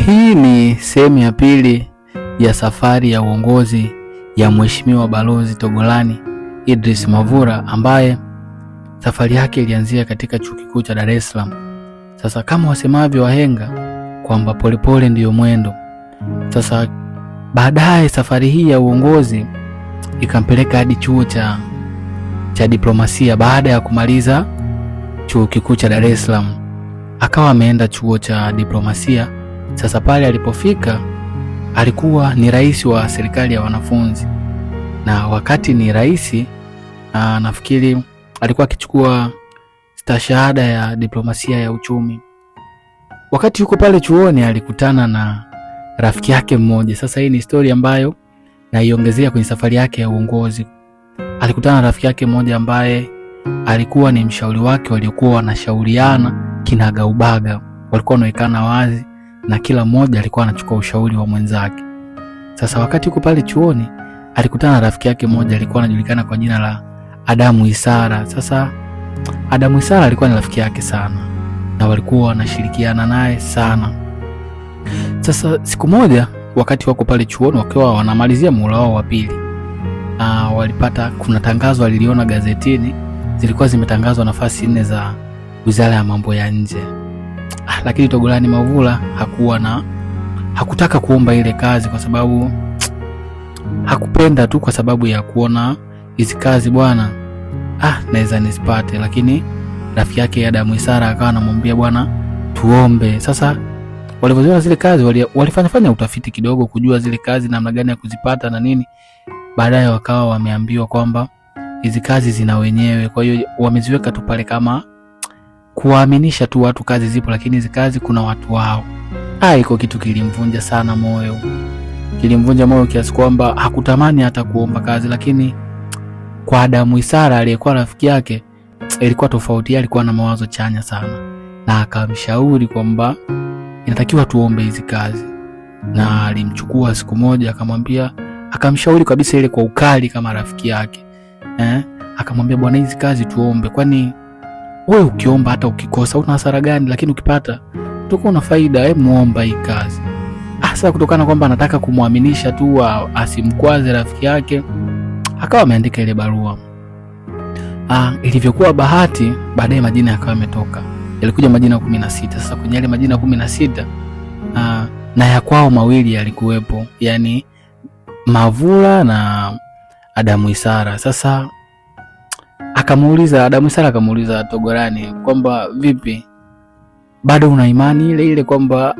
Hii ni sehemu ya pili ya safari ya uongozi ya Mheshimiwa Balozi Togolani Idris Mavura, ambaye safari yake ilianzia katika Chuo Kikuu cha Dar es Salaam. Sasa kama wasemavyo wahenga kwamba polepole ndiyo mwendo. Sasa baadaye safari hii ya uongozi ikampeleka hadi chuo cha diplomasia. Baada ya kumaliza Chuo Kikuu cha Dar es Salaam, akawa ameenda chuo cha diplomasia. Sasa pale alipofika alikuwa ni rais wa serikali ya wanafunzi, na wakati ni rais, nafikiri alikuwa akichukua stashahada ya diplomasia ya uchumi. Wakati yuko pale chuoni alikutana na rafiki yake mmoja. Sasa hii ni story ambayo naiongezea kwenye safari yake ya uongozi. Alikutana na rafiki yake mmoja ambaye alikuwa ni mshauri wake, waliokuwa wanashauriana kinagaubaga, walikuwa wanaonekana wazi na kila mmoja alikuwa anachukua ushauri wa mwenzake. Sasa wakati yuko pale chuoni alikutana na rafiki yake mmoja, alikuwa anajulikana kwa jina la Adamu Isara. Sasa Adamu Isara alikuwa ni rafiki yake sana na walikuwa wanashirikiana naye sana. Sasa siku moja wakati wako pale chuoni wakiwa wanamalizia muhula wao wa pili, walipata kuna tangazo aliliona gazetini, zilikuwa zimetangazwa nafasi 4 za Wizara ya Mambo ya Nje. Lakini Togolani Mavura hakutaka kuomba ile kazi kwa sababu hakupenda tu, kwa sababu ya kuona hizi kazi bwana naweza nisipate. Lakini rafiki yake Adamu Isara akawa anamwambia bwana tuombe. Sasa walipoziona zile kazi walifanya utafiti kidogo kujua zile kazi namna gani ya kuzipata na nini. Baadaye wakawa wameambiwa kwamba hizi kazi zina wenyewe, kwa hiyo wameziweka tu pale kama kuwaaminisha tu watu kazi zipo, lakini hizi kazi kuna watu wao. Iko kitu kilimvunja sana moyo. Kilimvunja moyo kiasi kwamba hakutamani hata kuomba kazi. Lakini kwa Adamu Isara aliyekuwa rafiki yake ilikuwa tofauti. Alikuwa na mawazo chanya sana na akamshauri kwamba inatakiwa tuombe hizi kazi, na alimchukua siku moja akamwambia, akamshauri kabisa ile kwa ukali kama rafiki yake. Akamwambia bwana, hizi kazi tuombe, kwani wewe ukiomba hata ukikosa una hasara gani? Lakini ukipata utakuwa una faida. Muomba hii kazi. Sasa kutokana kwamba anataka kumwaminisha tu asimkwaze rafiki yake, akawa ameandika ile barua. Ilivyokuwa bahati, baadaye majina yakawa yametoka. Yalikuja majina 16. Sasa kwenye yale majina 16 na ya kwao mawili yalikuwepo, yani Mavura na Adamu Isara. Sasa Adamu Isara akamuuliza Togolani kwamba vipi, bado una imani ile kwamba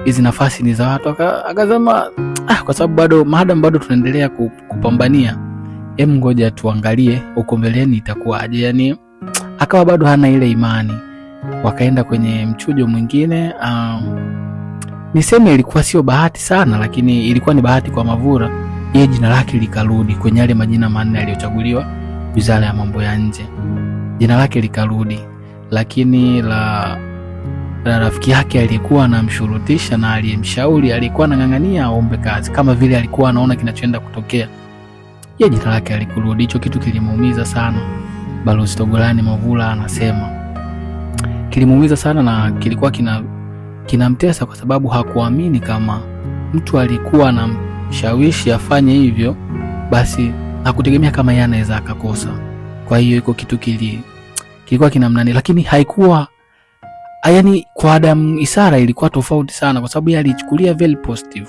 hizi nafasi ni za watu? Akasema kwa sababu bado tunaendelea kupambania, ngoja tuangalie uko mbeleni itakuwaje. Yani akawa bado hana ile imani. Wakaenda kwenye mchujo mwingine. Niseme ilikuwa sio bahati sana, lakini ilikuwa ni bahati kwa Mavura. Yeye jina lake likarudi kwenye yale majina 4 yaliyochaguliwa Wizara ya Mambo ya Nje, jina lake likarudi. Lakini la rafiki yake aliyekuwa anamshurutisha na aliyemshauri, alikuwa anang'ang'ania aombe kazi kama vile alikuwa anaona kinachoenda kutokea, yeye jina lake alikurudi. Hicho kitu kilimuumiza sana Balozi Togolani Mavura anasema. Kilimuumiza sana na kilikuwa kinamtesa kwa sababu hakuamini kama mtu alikuwa anamshawishi afanye hivyo, basi hakutegemea kama yeye anaweza akakosa. Kwa hiyo iko kitu kilikuwa kinamnani, lakini haikuwa yani kwa Adamu Isara ilikuwa tofauti sana, kwa sababu yeye alichukulia very positive.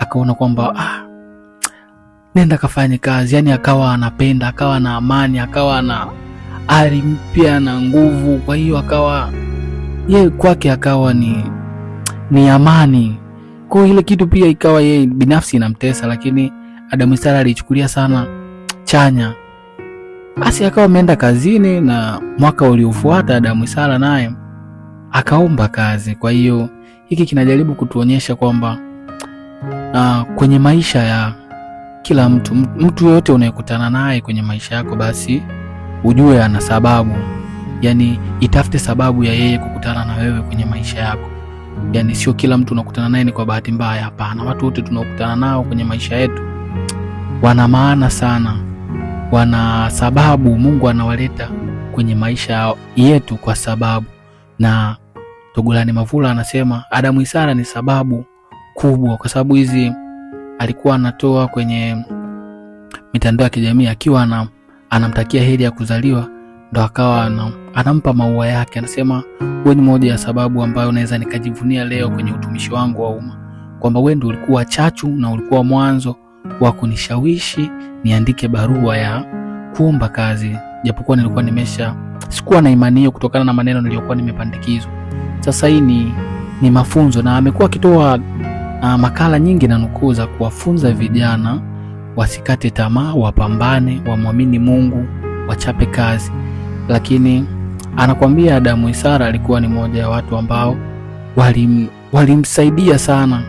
Akaona kwamba nenda kafanye kazi, yani akawa anapenda, akawa na amani, akawa na ari mpya na nguvu. Kwa hiyo akawa yeye kwake akawa ni amani. Kwa ile kitu pia ikawa yeye binafsi inamtesa, lakini Adamu Isara alichukulia sana chanya. Basi akawa ameenda kazini, na mwaka uliofuata Adamu Isara naye akaomba kazi. Kwa hiyo hiki kinajaribu kutuonyesha kwamba kwenye maisha ya kila mtu yote unayekutana naye kwenye maisha yako, basi ujue ana sababu. Yani itafute sababu ya yeye kukutana na wewe kwenye maisha yako. Yani sio kila mtu unakutana naye ni kwa bahati mbaya, hapana. Watu wote tunaokutana nao kwenye maisha yetu wana maana sana, wana sababu. Mungu anawaleta kwenye maisha yetu kwa sababu, na Togolani Mavura anasema Adamu Isara ni sababu kubwa, kwa sababu hizi alikuwa anatoa kwenye mitandao ya kijamii akiwa anamtakia heri ya kuzaliwa, ndo akawa anampa maua yake. Anasema wewe ni moja ya sababu ambayo naweza nikajivunia leo kwenye utumishi wangu wa umma, kwamba wewe ndio ulikuwa chachu na ulikuwa mwanzo wa kunishawishi niandike barua ya kuomba kazi, japokuwa nilikuwa sikuwa na imani hiyo kutokana na maneno niliyokuwa nimepandikizwa. Sasa hii ni mafunzo, na amekuwa akitoa makala nyingi na nukuu za kuwafunza vijana wasikate tamaa, wapambane, wamwamini Mungu, wachape kazi. Lakini anakuambia Adamu Isara alikuwa ni moja ya watu ambao walimsaidia sana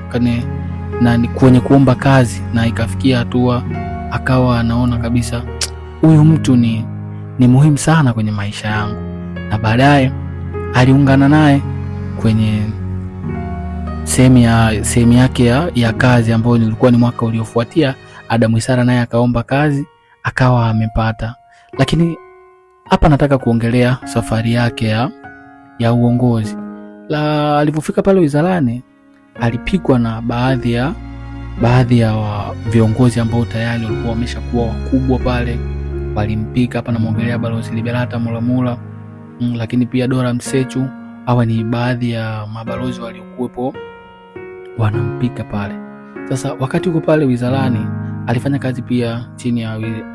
kwenye kuomba kazi, na ikafikia hatua akawa anaona kabisa huyu mtu ni muhimu sana kwenye maisha yangu. Na baadaye aliungana naye kwenye sehemu yake ya kazi, ambayo ilikuwa ni mwaka uliofuatia. Adamu Isara naye akaomba kazi akawa amepata. Lakini hapa nataka kuongelea safari yake ya uongozi. Alipofika pale wizarani, alipigwa na baadhi ya viongozi ambao tayari walikuwa wameshakuwa wakubwa pale. Walimpika hapa, namuongelea Balozi Liberata Mulamula, lakini pia Dora Msechu. Hawa ni baadhi ya mabalozi waliokuwepo wanampika pale. Sasa wakati uko pale wizarani, alifanya kazi pia chini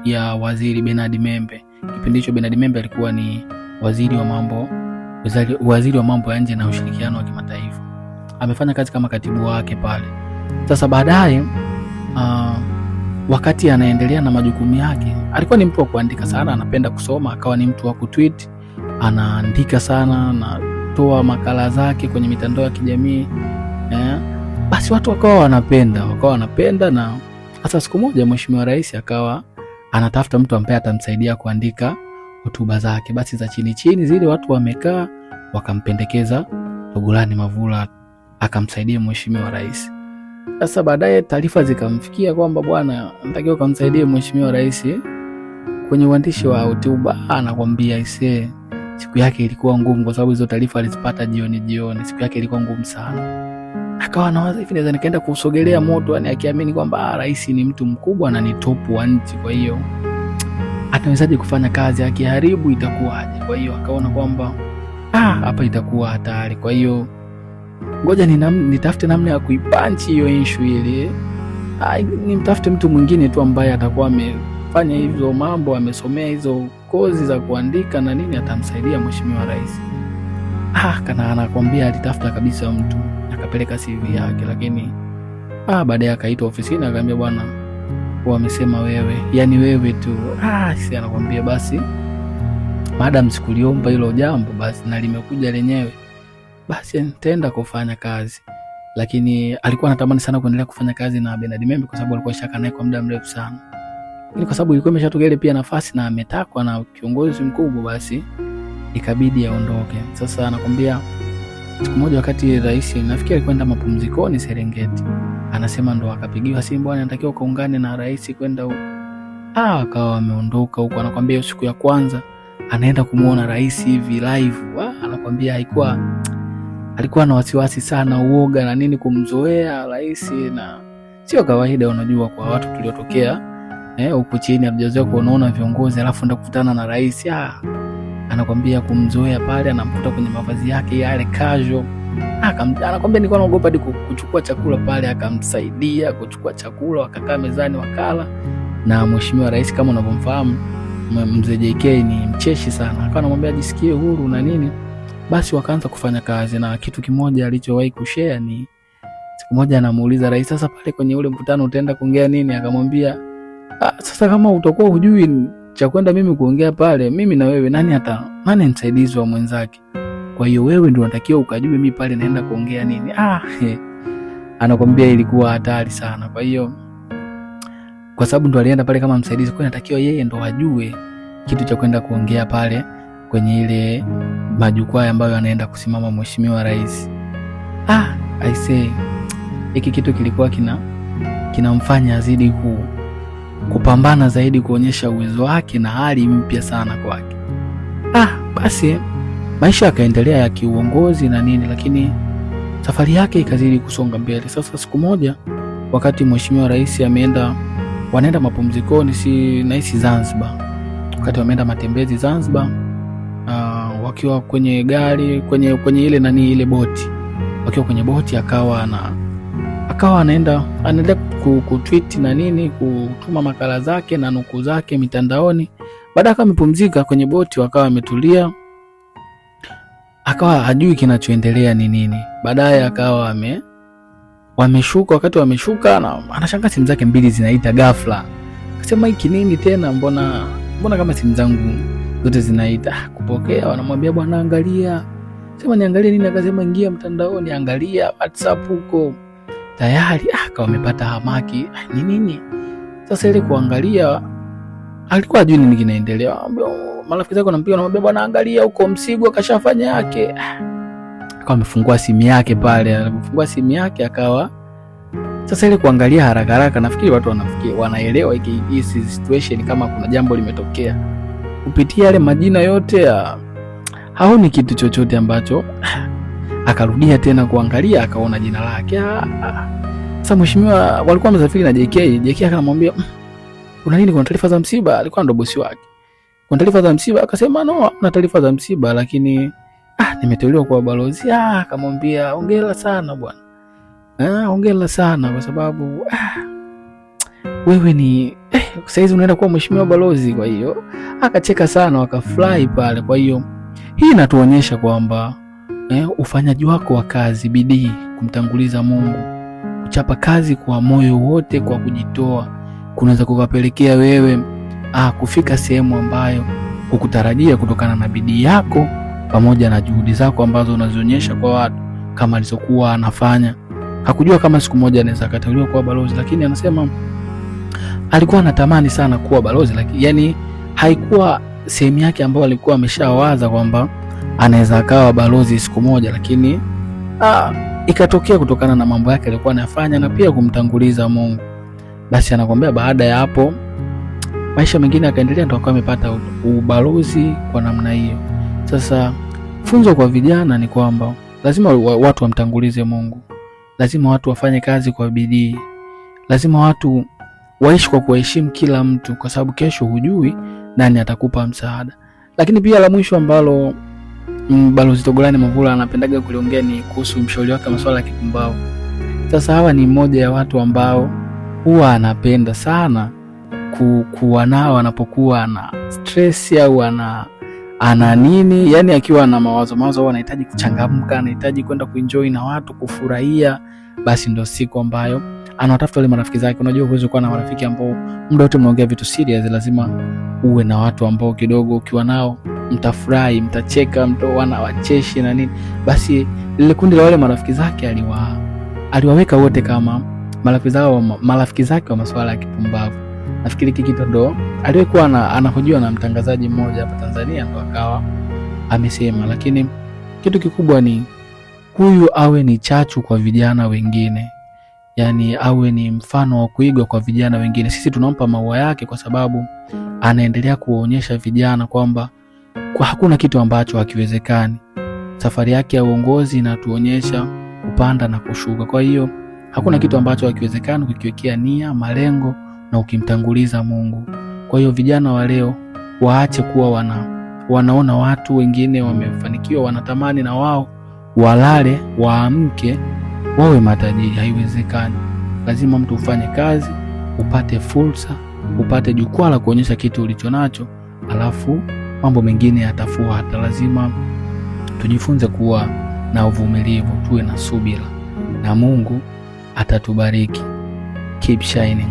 ya Waziri Bernard Membe. Kipindi hicho Bernard Membe alikuwa ni waziri wa mambo ya nje na ushirikiano wa kimataifa. Amefanya kazi kama katibu wake pale. Sasa baadaye wakati anaendelea na majukumu yake, alikuwa ni mtu wa kuandika sana, anapenda kusoma, akawa ni mtu wa kutweet, anaandika sana, anatoa makala zake kwenye mitandao ya kijamii. Basi watu wakawa wanapenda, na hasa siku moja Mheshimiwa Rais akawa anatafuta mtu ambaye atamsaidia kuandika hotuba zake. Basi za chini chini zile watu wamekaa, wakampendekeza Togolani Mavura akamsaidia Mheshimiwa Rais. Sasa baadaye taarifa zikamfikia kwamba bwana, natakiwa kumsaidia Mheshimiwa Rais kwenye uandishi wa hotuba. Anakwambia siku yake ilikuwa ngumu, kwa sababu hizo taarifa alizipata jioni. Siku yake ilikuwa ngumu sana. Akawa anawaza hivi, naweza nikaenda kusogelea moto, yani akiamini kwamba rais ni mtu mkubwa na ni top wa nchi, kwa hiyo atawezaje kufanya kazi, akiharibu itakuwaje? Kwa hiyo akaona kwamba hapa itakuwa hatari, kwa hiyo ngoja nitafute namna ya kuipanchi hiyo issue ile. Nimtafute mtu mwingine tu ambaye atakuwa amefanya hizo mambo, amesomea hizo kozi za kuandika na nini, atamsaidia Mheshimiwa Rais. Kana anakwambia alitafuta kabisa mtu, akapeleka CV yake, lakini baadaye akaitwa ofisini, akaambia bwana, wamesema wewe, yani wewe tu. Sisi anakwambia basi, madam sikuliomba hilo jambo, basi na limekuja lenyewe, basi nitaenda kufanya kazi. Lakini alikuwa anatamani sana kuendelea kufanya kazi na Bernard Membe, kwa sababu alikuwa shaka naye kwa muda mrefu sana. Lakini kwa sababu ilikuwa imeshatokea ile pia nafasi na ametakwa na kiongozi mkubwa, basi ikabidi aondoke. Sasa anakwambia siku moja wakati rais nafikiri alikwenda mapumzikoni Serengeti, anasema ndo akapigiwa simu, bwana anatakiwa kaungane na rais kwenda huko. Akawa ameondoka huko. Anakwambia siku ya kwanza anaenda kumuona rais hivi live. Anakwambia alikuwa na wasiwasi sana, uoga na nini kumzoea rais, na sio kawaida, unajua kwa watu tuliotokea huko chini hatujazoea kuona viongozi alafu enda kukutana na rais. Anakwambia kumzoea pale, anamkuta kwenye mavazi yake yale casual. Anakwambia nilikuwa naogopa hadi kuchukua chakula pale, akamsaidia kuchukua chakula, wakakaa mezani wakala. Na Mheshimiwa Rais kama unavyomfahamu, Mzee JK ni mcheshi sana, akawa anamwambia jisikie huru na nini. Basi wakaanza kufanya kazi, na kitu kimoja alichowahi kushare ni siku moja anamuuliza rais, sasa pale kwenye ule mkutano utaenda kuongea nini? Akamwambia sasa kama utakuwa hujui cha kwenda mimi kuongea pale, mimi na wewe nani msaidizi wa mwenzake? Kwa hiyo wewe ndio unatakiwa ukajue mimi pale naenda kuongea nini. Anakwambia ilikuwa hatari sana. Kwa hiyo kwa sababu ndo alienda pale kama msaidizi, kwa inatakiwa yeye ndo ajue kitu cha kwenda kuongea pale kwenye ile majukwaa ambayo anaenda kusimama Mheshimiwa Rais. I say hiki kitu kilikuwa kinamfanya azidi kupambana zaidi, kuonyesha uwezo wake na hali mpya sana kwake. Basi maisha yakaendelea ya kiuongozi na nini, lakini safari yake ikazidi kusonga mbele. Sasa siku moja wakati Mheshimiwa Rais wanaenda mapumzikoni, si nahisi Zanzibar, wakati wameenda matembezi Zanzibar, wakiwa kwenye gari kwenye ile boti, wakiwa kwenye boti akawa anaendelea kutweet na nini, kutuma makala zake na nukuu zake mitandaoni. Baada akawa amepumzika kwenye boti, wakawa wametulia, akawa hajui kinachoendelea ni nini. Baadaye akawa wameshuka, wakati wameshuka na anashangaa simu zake mbili zinaita ghafla. Akasema hiki nini tena, mbona kama simu zangu zote zinaita? Kupokea, wanamwambia bwana angalia. Sema niangalie nini? Akasema ingia mtandaoni, angalia WhatsApp huko. Tayari akawa amepata hamaki. Ni nini? Sasa ile kuangalia alikuwa hajui nini kinaendelea. Marafiki zake wanampiga, wanamwambia bwana angalia huko, Msigwa kashafanya yake. Akawa amefungua simu yake pale, alipofungua simu yake akawa sasa ile kuangalia haraka, nafikiri watu wanaelewa hii situation kama kuna jambo limetokea. Kupitia yale majina yote haoni kitu chochote ambacho. Akarudia tena kuangalia, akaona jina lake. Sasa mheshimiwa walikuwa wamesafiri na JK akamwambia kuna nini, kuna taarifa za msiba? Alikuwa ndo bosi wake. Kuna taarifa za msiba? Akasema no, kuna taarifa za msiba, lakini nimeteuliwa kuwa balozi. Akamwambia hongera sana bwana. Hongera sana kwa sababu wewe ni saizi unaenda kuwa mheshimiwa balozi. Kwa hiyo akacheka sana, wakafurahi pale. Kwa hiyo hii inatuonyesha kwamba ufanyaji wako wa kazi, bidii, kumtanguliza Mungu, kuchapa kazi kwa moyo wote, kwa kujitoa, kunaweza kukapelekea wewe kufika sehemu ambayo hukutarajia kutokana na bidii yako pamoja na juhudi zako ambazo unazionyesha kwa watu. Kama alizokuwa anafanya, hakujua kama siku moja anaweza kateuliwa kuwa balozi, lakini anasema alikuwa anatamani sana kuwa balozi, lakini yani haikuwa sehemu yake ambayo alikuwa ameshawaza kwamba anaweza akawa balozi siku moja, lakini ikatokea kutokana na mambo yake alikuwa anafanya na pia kumtanguliza Mungu. Basi anakuambia baada ya hapo maisha mengine yakaendelea, ndio akawa amepata ubalozi kwa namna hiyo. Sasa funzo kwa vijana ni kwamba lazima watu wamtangulize Mungu, lazima watu wafanye kazi kwa bidii, lazima watu waishi kwa kuheshimu kila mtu, kwa sababu kesho hujui nani atakupa msaada. Lakini pia la mwisho ambalo Balozi Togolani Mavura anapendaga kuliongea ni kuhusu mshauri wake masuala ya kipumbavu. Sasa hawa ni mmoja ya watu ambao huwa anapenda sana kuwa nao anapokuwa na stress au ana nini, yani akiwa na mawazo huwa anahitaji kuchangamka, anahitaji kwenda kuenjoy na watu, kufurahia. Basi ndio siku ambayo anatafuta wale marafiki zake. Unajua huwezi kuwa na marafiki ambao muda wote mnaongea vitu serious, lazima uwe na watu ambao kidogo ukiwa nao mtafurahi, mtacheka, mtoana wacheshi na nini. Basi lile kundi la wale marafiki zake aliwaweka wote kama marafiki zake wa masuala ya kipumbavu. Nafikiri kitu ndo aliyekuwa anahojiwa na mtangazaji mmoja hapa Tanzania, ndo akawa amesema. Lakini kitu kikubwa ni huyu awe ni chachu kwa vijana wengine, yani awe ni mfano wa kuigwa kwa vijana wengine. Sisi tunampa maua yake kwa sababu anaendelea kuwaonyesha vijana kwamba hakuna kitu ambacho hakiwezekani. Safari yake ya uongozi inatuonyesha kupanda na kushuka. Kwa hiyo hakuna kitu ambacho hakiwezekani ukiwekea nia, malengo na ukimtanguliza Mungu. Kwa hiyo vijana wa leo waache kuwa wanaona watu wengine wamefanikiwa, wanatamani na wao walale, waamke, wawe matajiri. Haiwezekani. Lazima mtu ufanye kazi, upate fursa, upate jukwaa la kuonyesha kitu ulichonacho, alafu mambo mengine yatafuata. Lazima tujifunze kuwa na uvumilivu, tuwe na subira, na Mungu atatubariki. Keep shining.